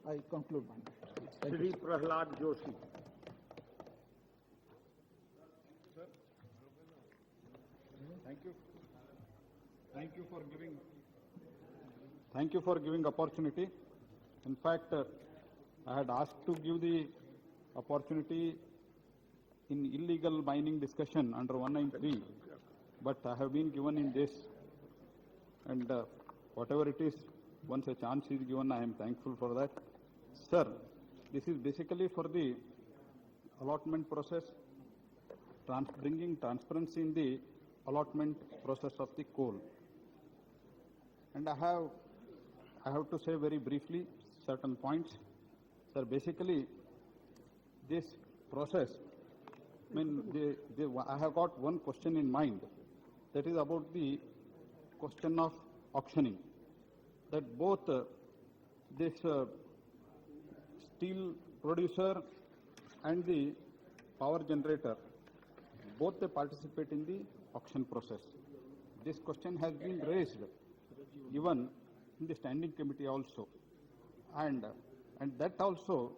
I conclude my matter. Shri Pralhad Joshi. Sir, thank you. Thank you for giving opportunity. In fact, I had asked to give the opportunity in illegal mining discussion under 193, but I have been given in this, and whatever it is, once a chance is given, I am thankful for that. Sir, this is basically for the allotment process, bringing transparency in the allotment process of the coal. And I have to say very briefly certain points. Sir, basically, this process, I mean, I have got one question in mind, that is about the question of auctioning. That both this steel producer and the power generator, both they participate in the auction process. This question has been raised even in the standing committee also, and that also,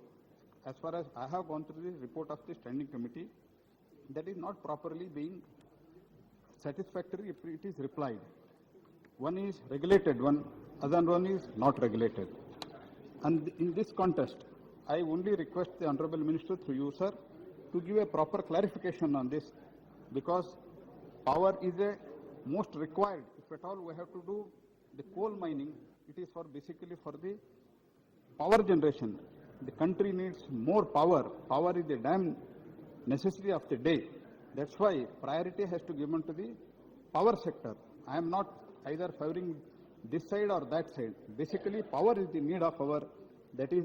as far as I have gone through the report of the standing committee, that is not properly being satisfactory if it is replied. One is regulated, other one is not regulated. And in this context, I only request the Honorable Minister through you, sir, to give a proper clarification on this, because power is a most required. If at all we have to do the coal mining, it is for basically for the power generation. The country needs more power. Power is the damn necessity of the day. That's why priority has to be given to the power sector. I am not either favoring this side or that side. Basically, power is the need of our. That is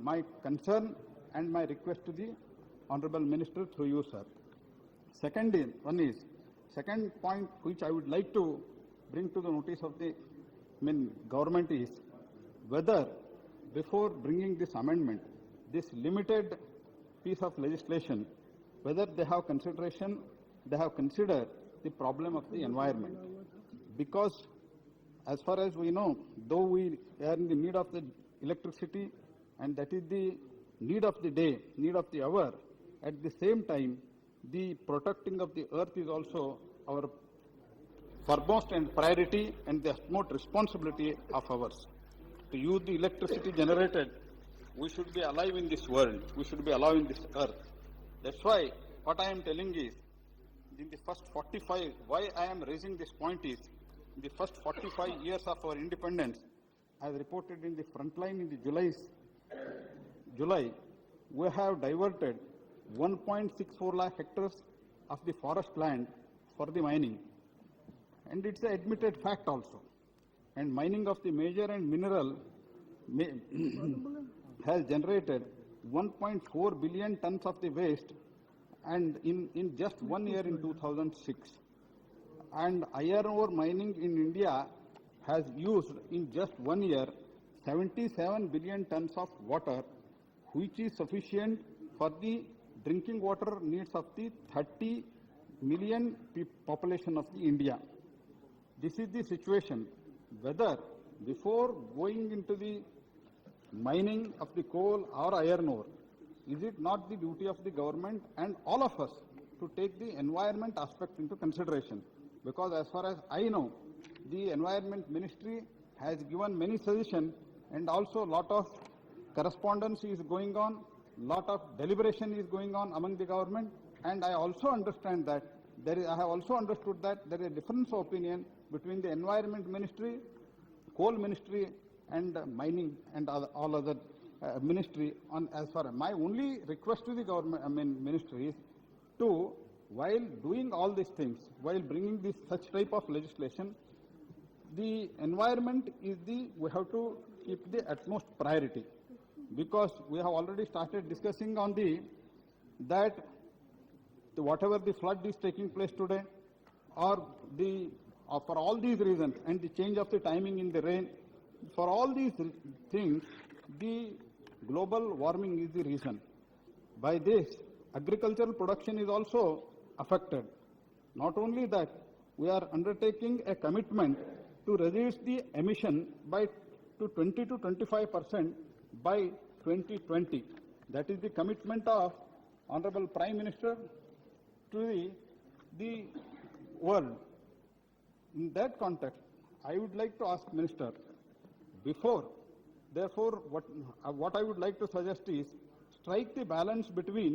my concern and my request to the Honorable Minister through you, sir. Second point which I would like to bring to the notice of the government is whether before bringing this amendment, this limited piece of legislation, whether they have considered the problem of the environment. Because as far as we know, though we are in the need of the electricity, and that is the need of the day, need of the hour, at the same time, the protecting of the earth is also our foremost and priority and the utmost responsibility of ours. To use the electricity generated, we should be alive in this world, we should be alive in this earth. That's why what I am telling is, in the first 45, why I am raising this point is, in the first 45 years of our independence, as reported in the front line in the July, we have diverted 1.64 lakh hectares of the forest land for the mining. And it's an admitted fact also. And mining of the major and mineral has generated 1.4 billion tons of the waste, and in just 1 year in 2006. And iron ore mining in India has used in just 1 year 77 billion tons of water, which is sufficient for the drinking water needs of the 30 million population of the India. This is the situation. Whether before going into the mining of the coal or iron ore, is it not the duty of the government and all of us to take the environment aspect into consideration? Because as far as I know, the Environment Ministry has given many suggestions, and also lot of correspondence is going on, lot of deliberation is going on among the government, and I also understand that I have also understood that there is a difference of opinion between the Environment Ministry, Coal Ministry, and mining and all other ministry. On as far as my only request to the government, ministry is to, while doing all these things, while bringing this such type of legislation, the environment is we have to keep the utmost priority, because we have already started discussing on whatever the flood is taking place today, or for all these reasons, and the change of the timing in the rain, for all these things, the global warming is the reason. By this, agricultural production is also affected. Not only that, we are undertaking a commitment to reduce the emission to 20 to 25% by 2020. That is the commitment of Honorable Prime Minister to the world. In that context, I would like to ask Minister, therefore, what I would like to suggest is strike the balance between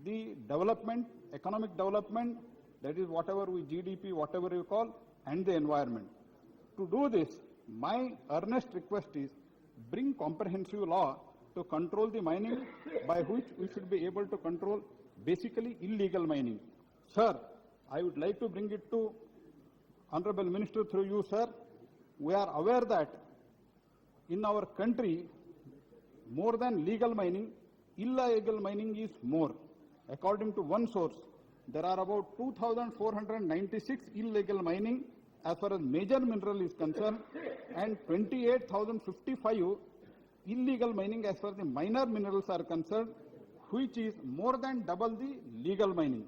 the development, economic development, that is whatever we GDP, whatever you call, and the environment. To do this, my earnest request is bring comprehensive law to control the mining, by which we should be able to control basically illegal mining. Sir, I would like to bring it to Honorable Minister through you, sir. We are aware that in our country, more than legal mining, illegal mining is more. According to one source, there are about 2,496 illegal mining as far as major mineral is concerned, and 28,055 illegal mining as far as the minor minerals are concerned, which is more than double the legal mining.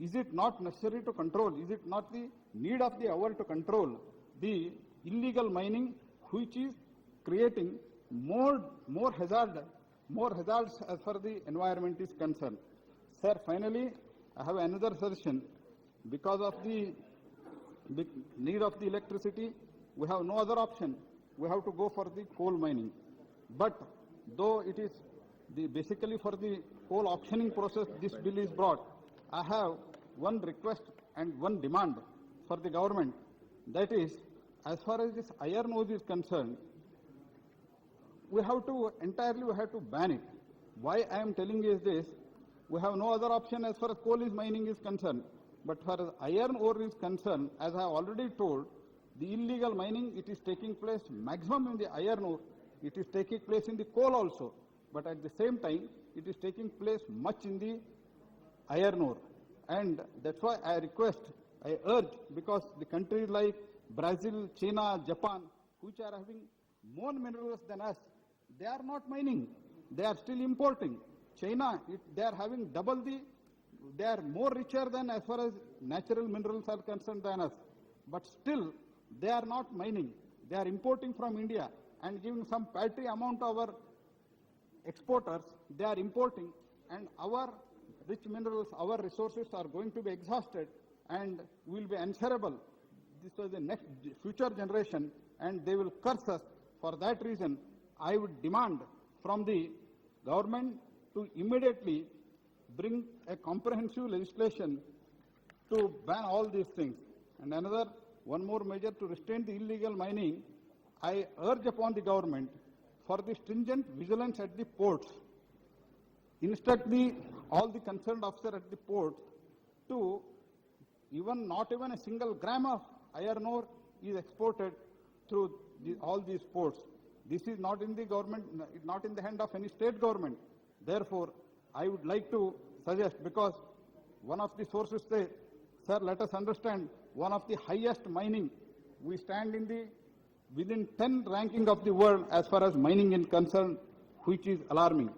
Is it not necessary to control? Is it not the need of the hour to control the illegal mining, which is creating more hazards as far as the environment is concerned? Sir, finally, I have another suggestion. Because of the need of the electricity, we have no other option. We have to go for the coal mining. But though it is basically for the coal auctioning process this bill is brought, I have one request and one demand for the government. That is, as far as this iron ore is concerned, we have to ban it. Why I am telling you is this: we have no other option as far as coal mining is concerned. But as far as iron ore is concerned, as I have already told, the illegal mining, it is taking place maximum in the iron ore. It is taking place in the coal also. But at the same time, it is taking place much in the iron ore. And that's why I urge, because the countries like Brazil, China, Japan, which are having more minerals than us, they are not mining. They are still importing. China, they are having they are more richer than as far as natural minerals are concerned than us. But still, they are not mining. They are importing from India and giving some paltry amount to our exporters. They are importing, and our rich minerals, our resources are going to be exhausted, and we will be answerable. This was the next future generation, and they will curse us. For that reason, I would demand from the government to immediately bring a comprehensive legislation to ban all these things. And one more measure to restrain the illegal mining, I urge upon the government for the stringent vigilance at the ports. Instruct all the concerned officers at the ports to not even a single gram of iron ore is exported through all these ports. This is not in the government, not in the hand of any state government. Therefore, I would like to suggest, because one of the sources say, sir, let us understand, one of the highest mining, we stand within 10 ranking of the world as far as mining is concerned, which is alarming.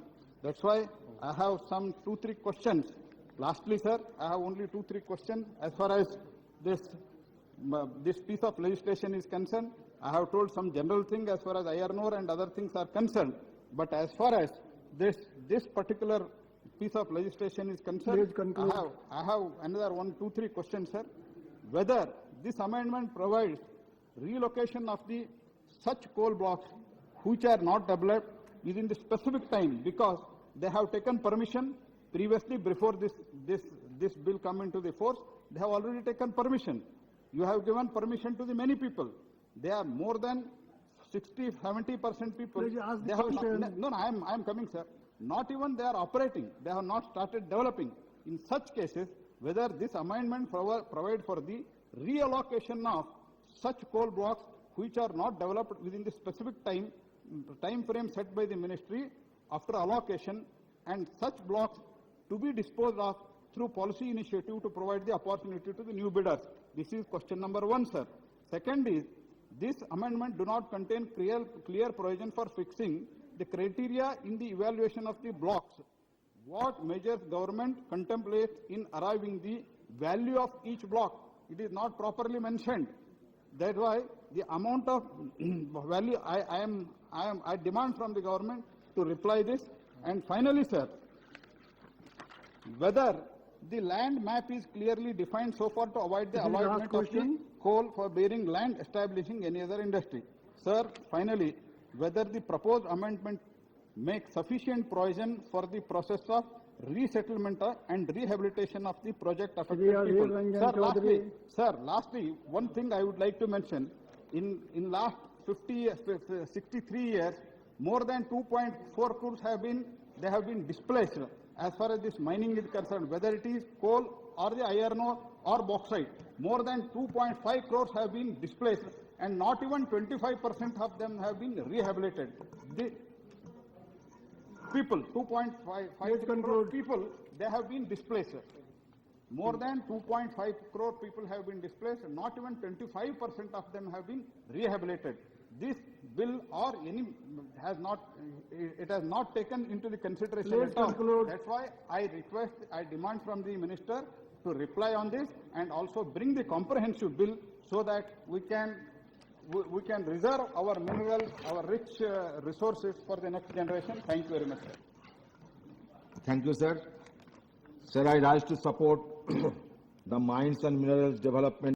That's why I have some 2-3 questions. Lastly, sir, I have only 2-3 questions as far as this piece of legislation is concerned. I have told some general thing as far as iron ore and other things are concerned. But as far as this particular piece of legislation is concerned, I have another 1-2-3 questions, sir. Whether this amendment provides relocation of such coal blocks which are not developed within the specific time, because they have taken permission previously before this bill come into the force. They have already taken permission. You have given permission to the many people. They are more than 60-70% people. They have not, I am coming, sir. Not even they are operating. They have not started developing. In such cases, whether this amendment provide for the reallocation of such coal blocks which are not developed within the specific time frame set by the ministry after allocation, and such blocks to be disposed of through policy initiative to provide the opportunity to the new bidders. This is question number 1, sir. Second is, this amendment do not contain clear provision for fixing the criteria in the evaluation of the blocks. What measures government contemplates in arriving the value of each block? It is not properly mentioned. That's why the amount of value I demand from the government to reply this. And finally, sir, whether the land map is clearly defined so far to avoid the This is the last allotment of the question. coal for bearing land establishing any other industry. Sir, finally, whether the proposed amendment makes sufficient provision for the process of resettlement and rehabilitation of the project affected Shri people. Ranjan Sir, lastly, one thing I would like to mention, in last 63 years, more than 2.4 crores have been displaced as far as this mining is concerned, whether it is coal or the iron ore or bauxite. More than 2.5 crores have been displaced, and not even 25% of them have been rehabilitated. The people, 2.5 crore people, they have been displaced. More than 2.5 crore people have been displaced, not even 25% of them have been rehabilitated. This bill or any has not taken into the consideration Please at all. conclude. That's why I demand from the minister to reply on this and also bring the comprehensive bill so that we can reserve our minerals, our rich resources for the next generation. Thank you very much, sir. Thank you, sir. Sir, I rise to support the Mines and Minerals Development